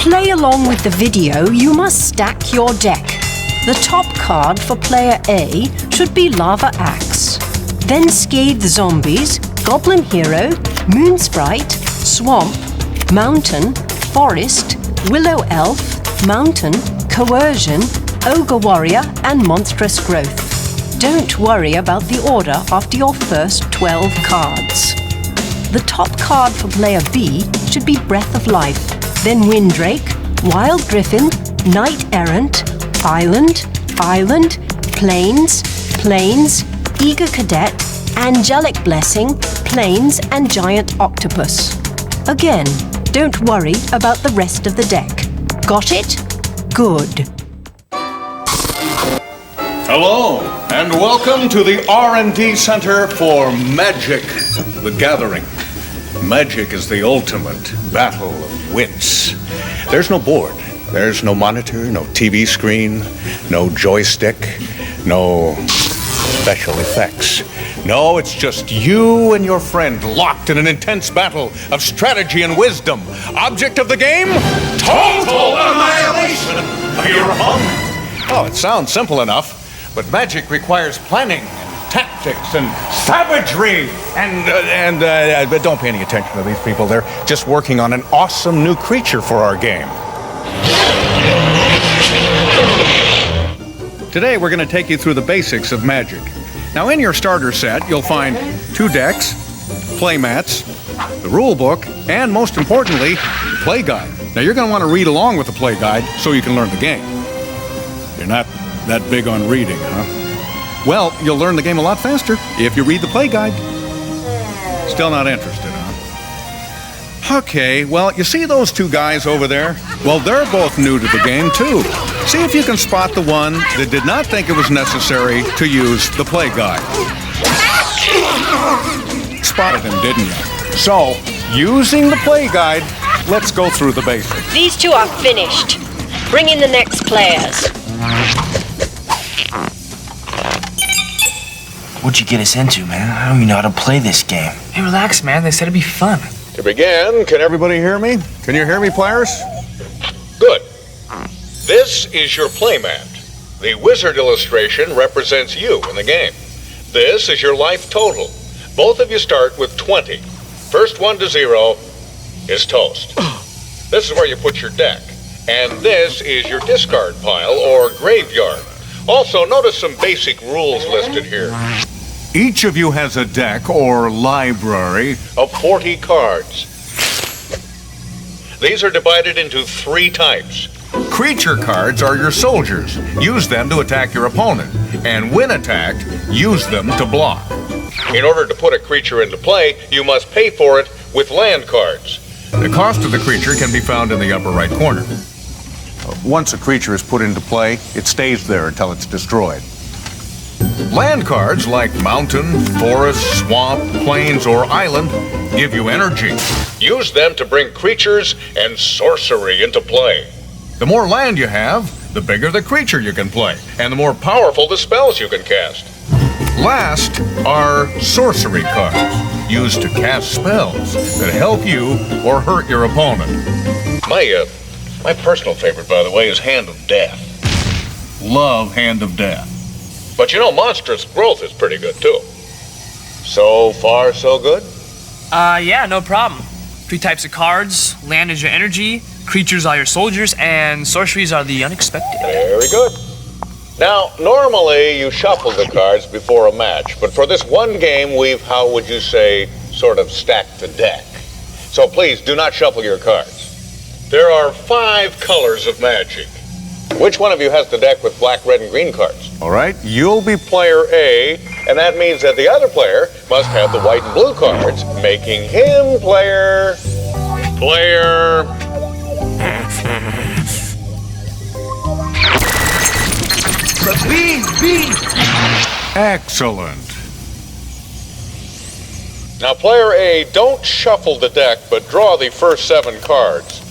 play along with the video, you must stack your deck. The top card for player A should be Lava Axe. Then Scathed Zombies, Goblin Hero, Moon Sprite, Swamp, Mountain, Forest, Willow Elf, Mountain, Coercion, Ogre Warrior, and Monstrous Growth. Don't worry about the order after your first 12 cards. The top card for player B should be Breath of Life, then Windrake, Wild Griffin, Knight Errant, Island, Plains, Eager Cadet, Angelic Blessing, Plains, and Giant Octopus. Again, don't worry about the rest of the deck. Got it? Good. Hello, and welcome to the R&D Center for Magic: The Gathering. Magic is the ultimate battle of wits. There's no board. There's no monitor, no TV screen, no joystick, no special effects. No, it's just you and your friend locked in an intense battle of strategy and wisdom. Object of the game? Total annihilation! Are you wrong? Oh, it sounds simple enough, but magic requires planning and tactics and savagery. But don't pay any attention to these people. They're just working on an awesome new creature for our game. Today we're going to take you through the basics of Magic. Now in your starter set you'll find 2 decks, play mats, the rule book, and most importantly, the play guide. Now you're going to want to read along with the play guide so you can learn the game. You're not that big on reading, huh? Well, you'll learn the game a lot faster if you read the play guide. Still not interested, huh? Okay, well, you see those 2 guys over there? Well, they're both new to the game, too. See if you can spot the one that did not think it was necessary to use the play guide. Spotted him, didn't you? So, using the play guide, let's go through the basics. These 2 are finished. Bring in the next players. What'd you get us into, man? I don't even know how to play this game. Hey, relax, man. They said it'd be fun. To begin, can everybody hear me? Can you hear me, players? Good. This is your playmat. The wizard illustration represents you in the game. This is your life total. Both of you start with 20. First one to 0 is toast. This is where you put your deck. And this is your discard pile or graveyard. Also, notice some basic rules listed here. Each of you has a deck or library of 40 cards. These are divided into 3 types. Creature cards are your soldiers. Use them to attack your opponent. And when attacked, use them to block. In order to put a creature into play, you must pay for it with land cards. The cost of the creature can be found in the upper right corner. Once a creature is put into play, it stays there until it's destroyed. Land cards like mountain, forest, swamp, plains, or island give you energy. Use them to bring creatures and sorcery into play. The more land you have, the bigger the creature you can play, and the more powerful the spells you can cast. Last are sorcery cards, used to cast spells that help you or hurt your opponent. My personal favorite, by the way, is Hand of Death. Love Hand of Death. But you know, Monstrous Growth is pretty good, too. So far, so good? Yeah, no problem. 3 types of cards. Land is your energy, creatures are your soldiers, and sorceries are the unexpected. Very good. Now, normally you shuffle the cards before a match, but for this one game, we've, how would you say, sort of stacked the deck. So please, do not shuffle your cards. There are 5 colors of Magic. Which one of you has the deck with black, red, and green cards? All right, you'll be player A, and that means that the other player must have the white and blue cards, making him player B. Excellent. Now, player A, don't shuffle the deck, but draw the first 7 cards.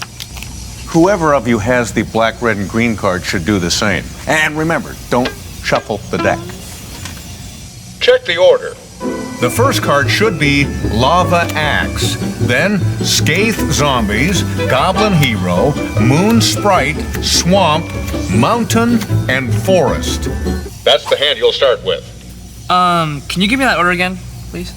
Whoever of you has the black, red, and green card should do the same. And remember, don't shuffle the deck. Check the order. The first card should be Lava Axe, then Scathe Zombies, Goblin Hero, Moon Sprite, Swamp, Mountain, and Forest. That's the hand you'll start with. Can you give me that order again, please?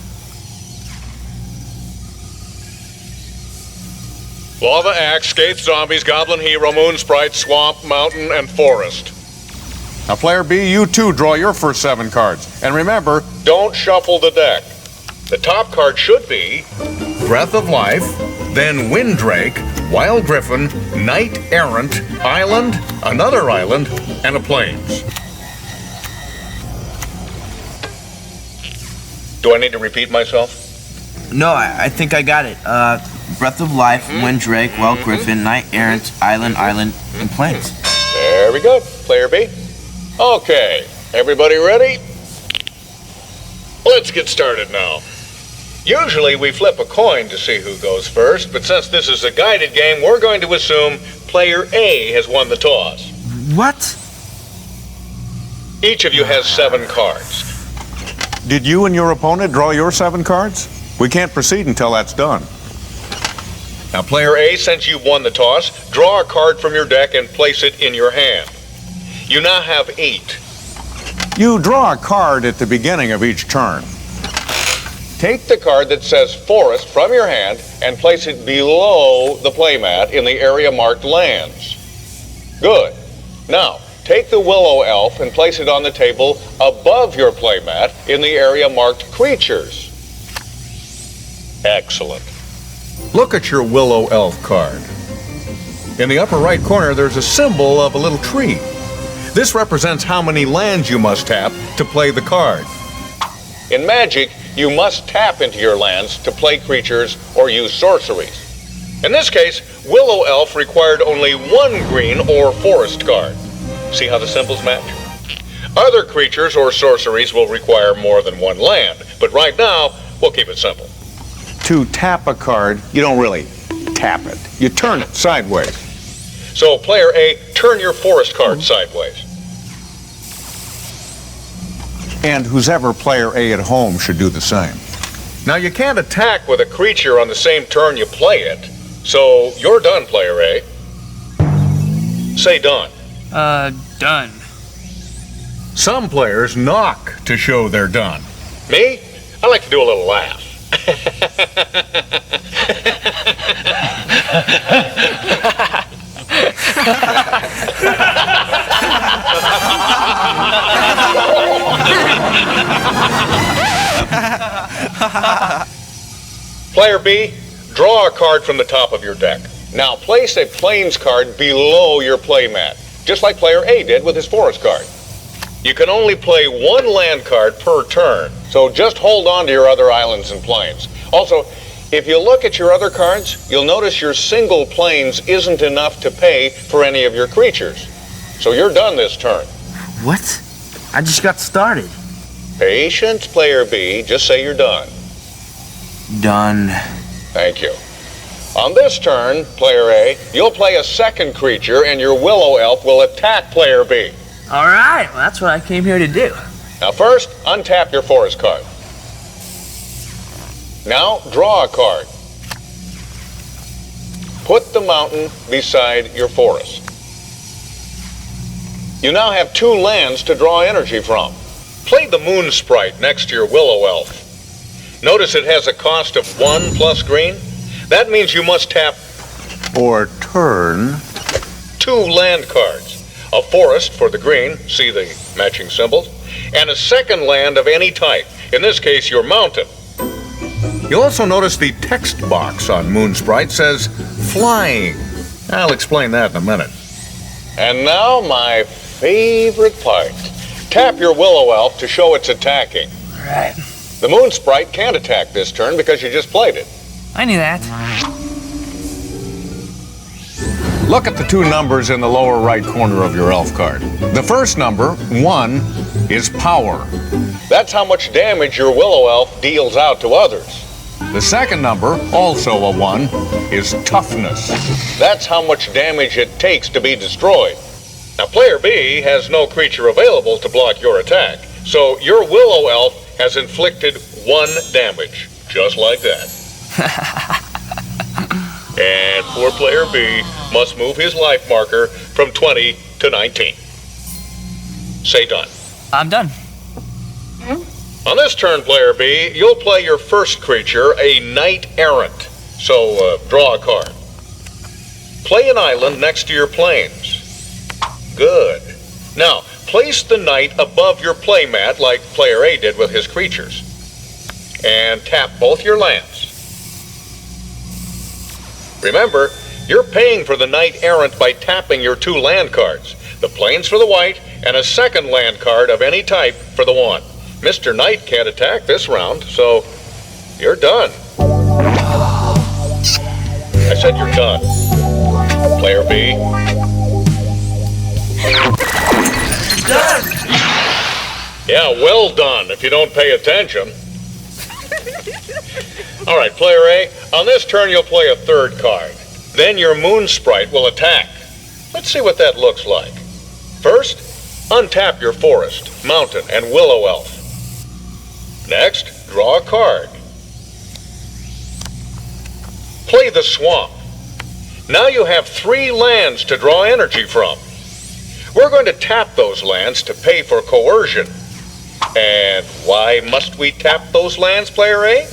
Lava Axe, Scathe Zombies, Goblin Hero, Moon Sprite, Swamp, Mountain, and Forest. Now, Player B, you too draw your first 7 cards. And remember, don't shuffle the deck. The top card should be Breath of Life, then Windrake, Wild Griffin, Knight Errant, Island, another island, and a Plains. Do I need to repeat myself? No, I think I got it. Breath of Life, Windrake, Wild Griffin, Knight Errant, Island, and Plains. Very good, Player B. Okay, everybody ready? Let's get started now. Usually we flip a coin to see who goes first, but since this is a guided game, we're going to assume Player A has won the toss. What? Each of you has 7 cards. Did you and your opponent draw your 7 cards? We can't proceed until that's done. Now, Player A, since you've won the toss, draw a card from your deck and place it in your hand. You now have 8. You draw a card at the beginning of each turn. Take the card that says Forest from your hand and place it below the playmat in the area marked Lands. Good. Now, take the Willow Elf and place it on the table above your playmat in the area marked Creatures. Excellent. Look at your Willow Elf card. In the upper right corner, there's a symbol of a little tree. This represents how many lands you must tap to play the card. In Magic, you must tap into your lands to play creatures or use sorceries. In this case, Willow Elf required only 1 green or forest card. See how the symbols match? Other creatures or sorceries will require more than 1 land, but right now, we'll keep it simple. To tap a card, you don't really tap it. You turn it sideways. So, Player A, turn your forest card sideways. And who's ever Player A at home should do the same. Now, you can't attack with a creature on the same turn you play it. So, you're done, Player A. Say done. Done. Some players knock to show they're done. Me? I like to do a little laugh. Player B, draw a card from the top of your deck. Now place a Plains card below your playmat, just like Player A did with his Forest card. You can only play 1 land card per turn, so just hold on to your other islands and plains. Also, if you look at your other cards, you'll notice your single plains isn't enough to pay for any of your creatures. So you're done this turn. What? I just got started. Patience, Player B. Just say you're done. Done. Thank you. On this turn, Player A, you'll play a second creature and your Willow Elf will attack Player B. All right, well, that's what I came here to do. Now first, untap your forest card. Now, draw a card. Put the mountain beside your forest. You now have 2 lands to draw energy from. Play the Moon Sprite next to your Willow Elf. Notice it has a cost of 1 plus green. That means you must tap or turn 2 land cards. A forest for the green, see the matching symbols, and a second land of any type, in this case your mountain. You'll also notice the text box on Moon Sprite says flying. I'll explain that in a minute. And now my favorite part. Tap your Willow Elf to show it's attacking. All right. The Moon Sprite can't attack this turn because you just played it. I knew that. Look at the 2 numbers in the lower right corner of your elf card. The first number, 1, is power. That's how much damage your Willow Elf deals out to others. The second number, also a 1, is toughness. That's how much damage it takes to be destroyed. Now, Player B has no creature available to block your attack, so your Willow Elf has inflicted 1 damage, just like that. And poor player B must move his life marker from 20 to 19. Say done. I'm done. On this turn, player B, you'll play your first creature, a knight errant. So, draw a card. Play an island next to your plains. Good. Now, place the knight above your playmat like player A did with his creatures. And tap both your lands. Remember, you're paying for the knight errant by tapping your 2 land cards. The plains for the white, and a second land card of any type for the 1. Mr. Knight can't attack this round, so you're done. I said you're done. Player B. Done! Yeah, well done if you don't pay attention. All right, player A, on this turn you'll play a 3rd card. Then your moon sprite will attack. Let's see what that looks like. First, untap your forest, mountain, and willow elf. Next, draw a card. Play the swamp. Now you have 3 lands to draw energy from. We're going to tap those lands to pay for coercion. And why must we tap those lands, player A?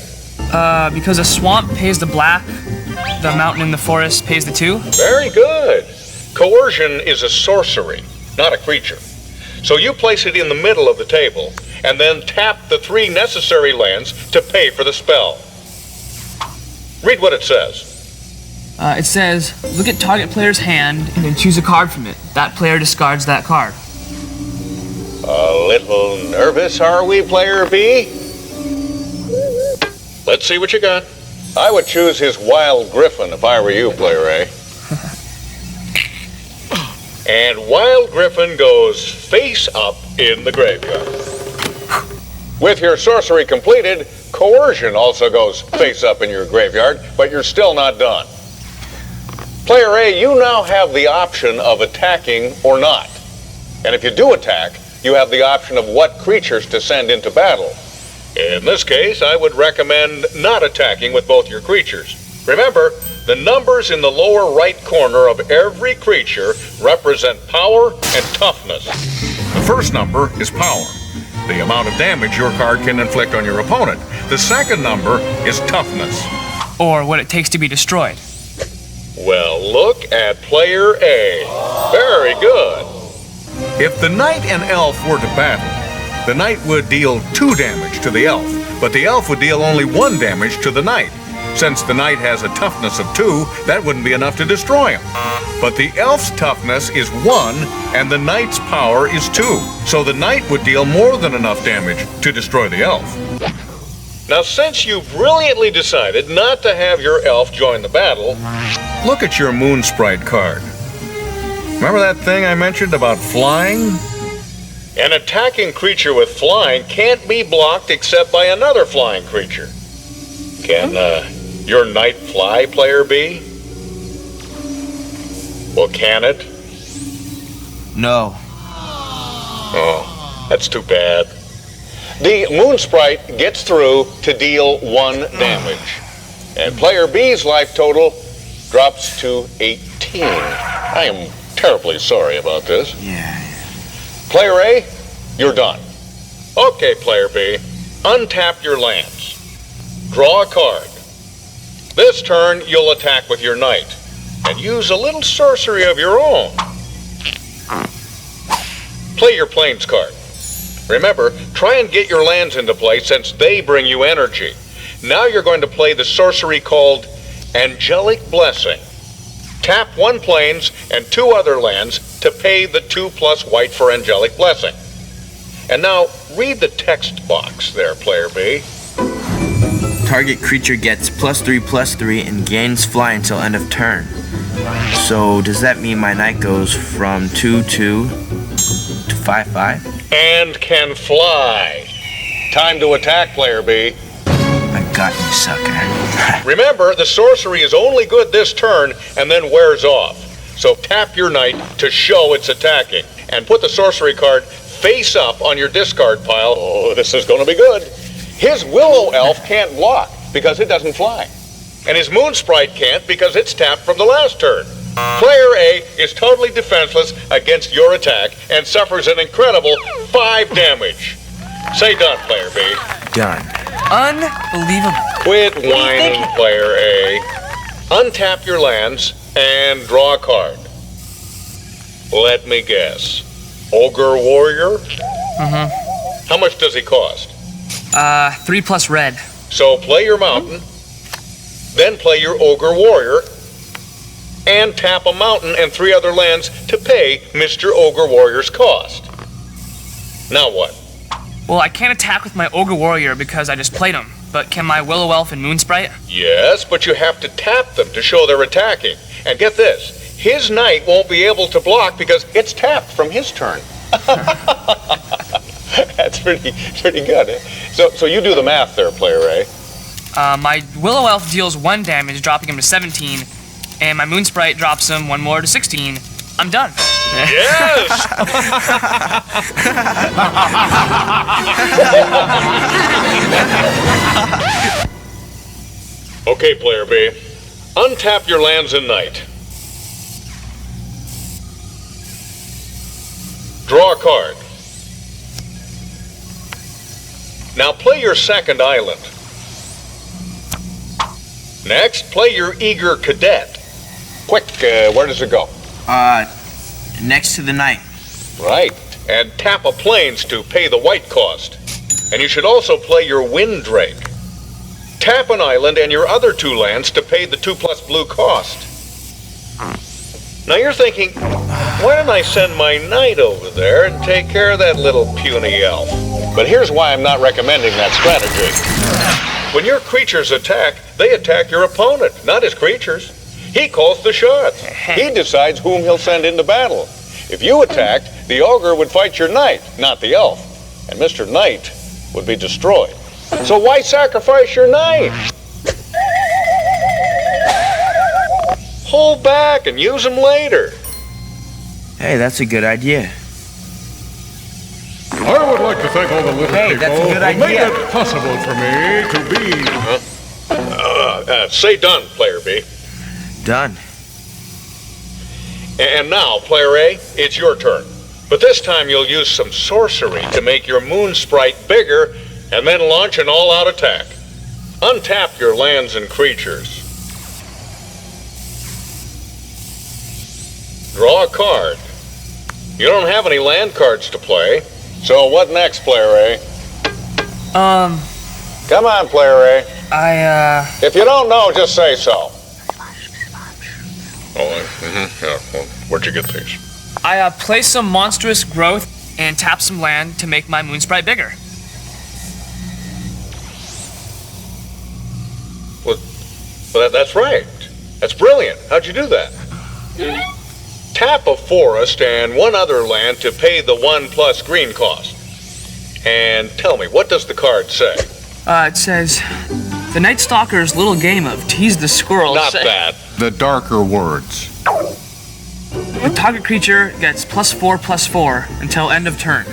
Because a swamp pays the black, the mountain and the forest pays the 2. Very good. Coercion is a sorcery, not a creature. So you place it in the middle of the table, and then tap the 3 necessary lands to pay for the spell. Read what it says. It says, look at target player's hand and then choose a card from it. That player discards that card. A little nervous, are we, player B? Let's see what you got. I would choose his wild griffin if I were you, player A. And wild griffin goes face up in the graveyard. With your sorcery completed, coercion also goes face up in your graveyard, but you're still not done. Player A, you now have the option of attacking or not. And if you do attack, you have the option of what creatures to send into battle. In this case, I would recommend not attacking with both your creatures. Remember, the numbers in the lower right corner of every creature represent power and toughness. The first number is power, the amount of damage your card can inflict on your opponent. The second number is toughness, Or what it takes to be destroyed. well, look at player A. Very good. If the knight and elf were to battle, the knight would deal 2 damage to the elf, but the elf would deal only 1 damage to the knight. Since the knight has a toughness of 2, that wouldn't be enough to destroy him. But the elf's toughness is 1, and the knight's power is 2. So the knight would deal more than enough damage to destroy the elf. Now, since you brilliantly decided not to have your elf join the battle, look at your moon sprite card. Remember that thing I mentioned about flying? An attacking creature with flying can't be blocked except by another flying creature. Can your knight fly, player B? Well, can it? No. Oh, that's too bad. The moon sprite gets through to deal 1 damage. And player B's life total drops to 18. I am terribly sorry about this. Yeah. Player A, you're done. Okay, player B, untap your lands. Draw a card. This turn, you'll attack with your knight, and use a little sorcery of your own. Play your plains card. Remember, try and get your lands into play since they bring you energy. Now you're going to play the sorcery called Angelic Blessing. Tap 1 plains and 2 other lands to pay the 2+ white for Angelic Blessing. And now, read the text box there, player B. Target creature gets +3/+3 and gains fly until end of turn. So does that mean my knight goes from 2/2 to 5/5? And can fly. Time to attack, player B. I got you, sucker. Remember, the sorcery is only good this turn and then wears off. So tap your knight to show it's attacking. And put the sorcery card face up on your discard pile. Oh, this is going to be good. His Willow Elf can't block because it doesn't fly. And his Moon Sprite can't because it's tapped from the last turn. Player A is totally defenseless against your attack and suffers an incredible 5 damage. Say done, Player B. Done. Unbelievable. Quit whining, Player A. Untap your lands and draw a card. Let me guess. Ogre Warrior? Mm-hmm. How much does he cost? 3 plus red. So play your mountain, then play your Ogre Warrior, and tap a mountain and 3 other lands to pay Mr. Ogre Warrior's cost. Now what? Well, I can't attack with my Ogre Warrior because I just played him. But can my Willow Elf and Moon Sprite? Yes, but you have to tap them to show they're attacking. And get this, his knight won't be able to block because it's tapped from his turn. That's pretty good. Eh? So you do the math there, Player A. My Willow Elf deals 1 damage, dropping him to 17, and my Moon Sprite drops him 1 more to 16. I'm done. Yes! Okay, Player B. Untap your lands and knight. Draw a card. Now play your second island. Next, play your eager cadet. Quick, where does it go? Next to the knight. Right. And tap a plains to pay the white cost. And you should also play your wind drake. Tap an island and your other 2 lands to pay the 2 plus blue cost. Now you're thinking, why don't I send my knight over there and take care of that little puny elf? But here's why I'm not recommending that strategy. When your creatures attack, they attack your opponent, not his creatures. He calls the shots. He decides whom he'll send into battle. If you attacked, the ogre would fight your knight, not the elf. And Mr. Knight would be destroyed. So why sacrifice your knight? Hold back and use him later. Hey, that's a good idea. I would like to thank all the little Hey, people that's a good who made idea. it possible for me to be... Say done, Player B. Done. And now, Player A, it's your turn. But this time you'll use some sorcery to make your Moon Sprite bigger and then launch an all-out attack. Untap your lands and creatures. Draw a card. You don't have any land cards to play. So what next, Player A? Come on, Player A. If you don't know, just say so. Yeah. Well, where'd you get these? I play some monstrous growth and tap some land to make my Moon Sprite bigger. Well, that's right. That's brilliant. How'd you do that? Tap a forest and 1 other land to pay the 1 plus green cost. And tell me, what does the card say? It says, the Night Stalker's little game of tease the squirrel. Not that. The darker words. The target creature gets +4/+4 until end of turn.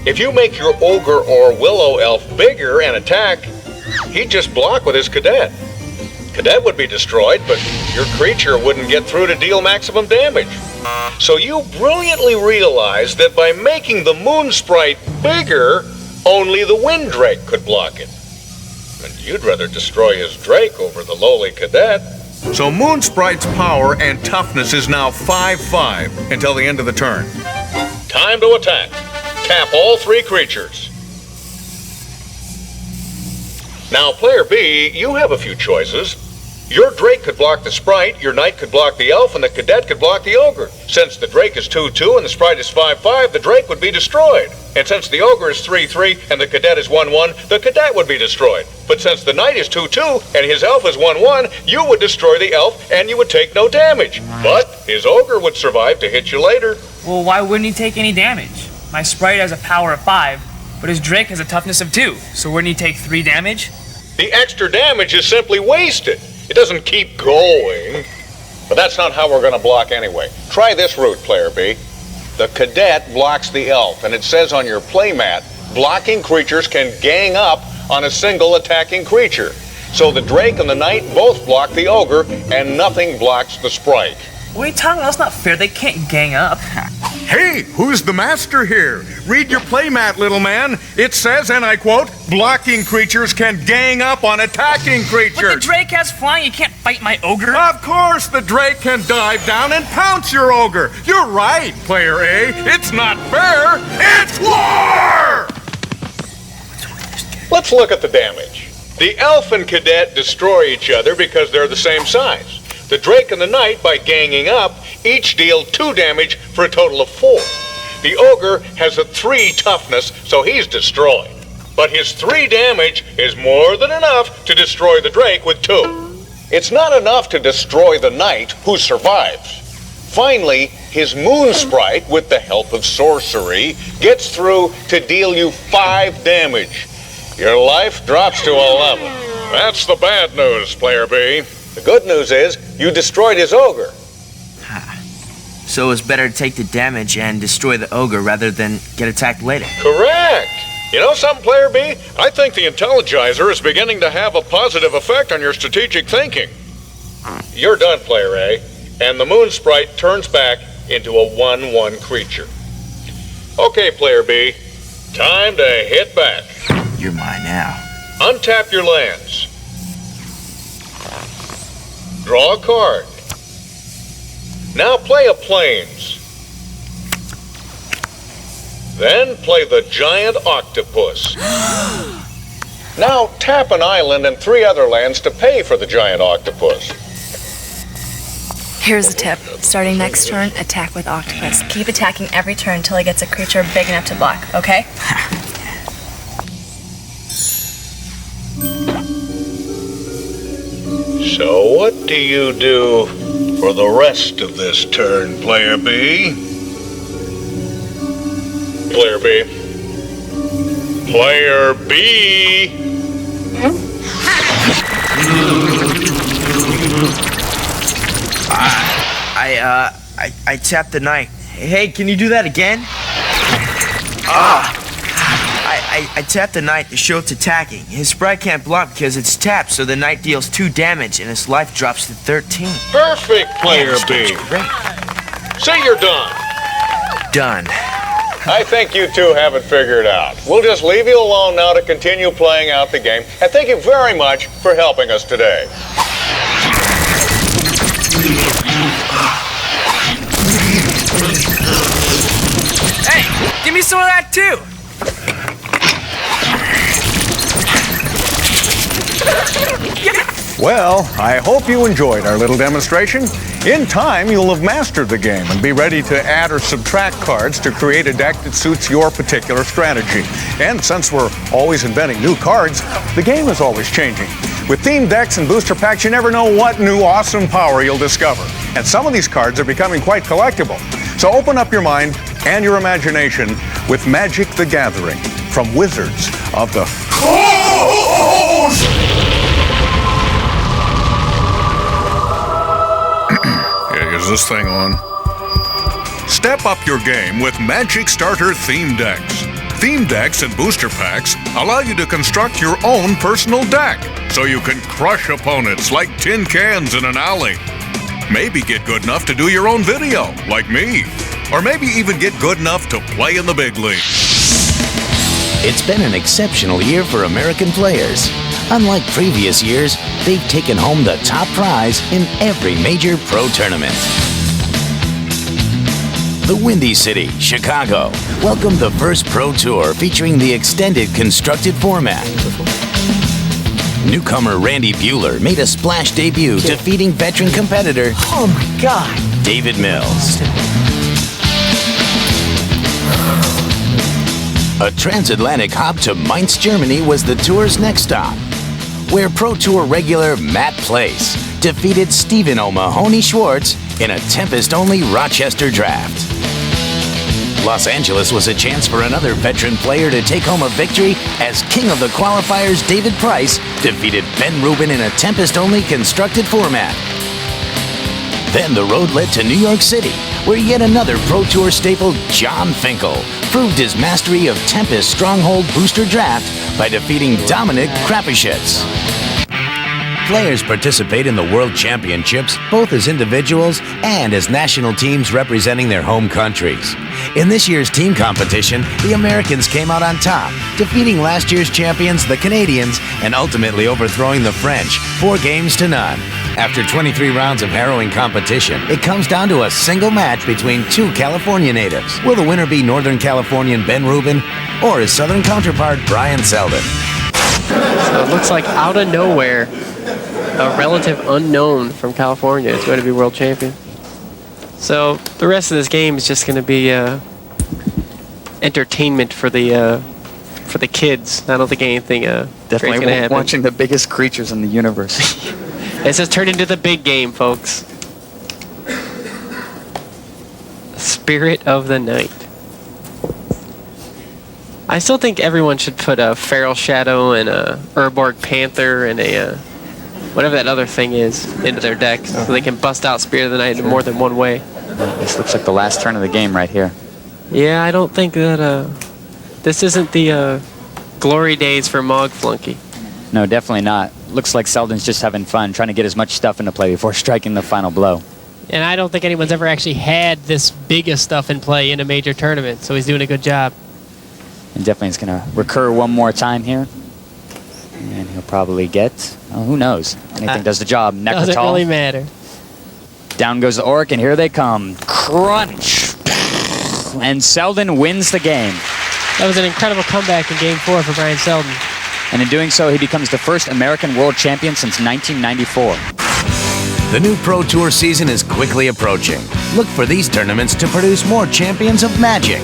If you make your ogre or willow elf bigger and attack, he'd just block with his cadet. Cadet would be destroyed, but your creature wouldn't get through to deal maximum damage. So you brilliantly realize that by making the Moon Sprite bigger, only the Wind Drake could block it. And you'd rather destroy his Drake over the lowly cadet. So Moon Sprite's power and toughness is now 5/5 until the end of the turn. Time to attack. Tap all 3 creatures. Now, Player B, you have a few choices. Your Drake could block the Sprite, your Knight could block the Elf, and the Cadet could block the Ogre. Since the Drake is 2/2 and the Sprite is 5/5, the Drake would be destroyed. And since the Ogre is 3/3 and the Cadet is 1/1, the Cadet would be destroyed. But since the Knight is 2/2 and his Elf is 1/1, you would destroy the Elf and you would take no damage. But his Ogre would survive to hit you later. Well, why wouldn't he take any damage? My Sprite has a power of 5, but his Drake has a toughness of 2, so wouldn't he take 3 damage? The extra damage is simply wasted. It doesn't keep going. But that's not how we're going to block anyway. Try this route, Player B. The Cadet blocks the Elf, and it says on your playmat, blocking creatures can gang up on a single attacking creature. So the Drake and the Knight both block the Ogre, and nothing blocks the Sprite. What are you talking about? That's not fair. They can't gang up. Hey, who's the master here? Read your playmat, little man. It says, and I quote, blocking creatures can gang up on attacking creatures. But the Drake has flying. You can't fight my Ogre. Of course the Drake can dive down and pounce your Ogre. You're right, player A. It's not fair. It's war! Let's look at the damage. The Elf and Cadet destroy each other because they're the same size. The Drake and the Knight, by ganging up, each deal 2 damage for a total of 4. The Ogre has a 3 toughness, so he's destroyed. But his 3 damage is more than enough to destroy the Drake with 2. It's not enough to destroy the Knight, who survives. Finally, his Moon Sprite, with the help of sorcery, gets through to deal you 5 damage. Your life drops to 11. That's the bad news, player B. The good news is, you destroyed his Ogre. So it's better to take the damage and destroy the Ogre rather than get attacked later. Correct. You know something, player B? I think the Intelligizer is beginning to have a positive effect on your strategic thinking. You're done, player A, and the Moon Sprite turns back into a 1/1 creature. Okay, player B, time to hit back. You're mine now. Untap your lands. Draw a card. Now play a Plains. Then play the Giant Octopus. Now tap an island and 3 other lands to pay for the Giant Octopus. Here's a tip. Starting next turn, attack with Octopus. Keep attacking every turn until he gets a creature big enough to block, okay? So what do you do for the rest of this turn, player B? Player B. Player B! I tapped the Knight. Hey, can you do that again? I tapped the Knight to show it's attacking. His Sprite can't block because it's tapped, so the Knight deals 2 damage and his life drops to 13. Perfect, player B. Great. Say you're done. Done. I think you two have it figured out. We'll just leave you alone now to continue playing out the game. And thank you very much for helping us today. Hey, give me some of that too. Well, I hope you enjoyed our little demonstration. In time, you'll have mastered the game and be ready to add or subtract cards to create a deck that suits your particular strategy. And since we're always inventing new cards, the game is always changing. With themed decks and booster packs, you never know what new awesome power you'll discover. And some of these cards are becoming quite collectible. So open up your mind and your imagination with Magic the Gathering from Wizards of the Coast! Is this thing on? Step up your game with Magic Starter Theme Decks. Theme decks and booster packs allow you to construct your own personal deck, so you can crush opponents like tin cans in an alley. Maybe get good enough to do your own video, like me. Or maybe even get good enough to play in the big leagues. It's been an exceptional year for American players. Unlike previous years, they've taken home the top prize in every major pro tournament. The Windy City, Chicago, welcomed the first Pro Tour featuring the extended constructed format. Newcomer Randy Buehler made a splash debut, defeating veteran competitor, Oh my God! David Mills. A transatlantic hop to Mainz, Germany was the tour's next stop, where Pro Tour regular Matt Place defeated Stephen O'Mahony Schwartz in a Tempest-only Rochester draft. Los Angeles was a chance for another veteran player to take home a victory as king of the qualifiers David Price defeated Ben Rubin in a Tempest-only constructed format. Then the road led to New York City, where yet another Pro Tour staple, John Finkel, proved his mastery of Tempest Stronghold Booster Draft by defeating Dominic Krapischitz. Players participate in the World Championships both as individuals and as national teams representing their home countries. In this year's team competition, the Americans came out on top, defeating last year's champions, the Canadians, and ultimately overthrowing the French 4-0. After 23 rounds of harrowing competition, it comes down to a single match between two California natives. Will the winner be Northern Californian Ben Rubin or his Southern counterpart Brian Selden? So it looks like out of nowhere, a relative unknown from California is going to be world champion. So the rest of this game is just going to be entertainment for the kids. I don't think anything definitely going to happen. Watching the biggest creatures in the universe. It's just turned into the big game, folks. Spirit of the night. I still think everyone should put a Feral Shadow and a Urborg Panther and a whatever that other thing is into their deck so they can bust out Spirit of the Night in more than one way. This looks like the last turn of the game right here. Yeah, I don't think that this isn't the glory days for Mog Flunky. No, definitely not. Looks like Selden's just having fun, trying to get as much stuff into play before striking the final blow. And I don't think anyone's ever actually had this big of stuff in play in a major tournament, so he's doing a good job. And definitely it's going to recur one more time here. And he'll probably get, oh, who knows? Anything does the job. Necrotal. Doesn't really matter. Down goes the Orc, and here they come. Crunch! And Selden wins the game. That was an incredible comeback in Game 4 for Brian Selden. And in doing so, he becomes the first American world champion since 1994. The new Pro Tour season is quickly approaching. Look for these tournaments to produce more champions of Magic.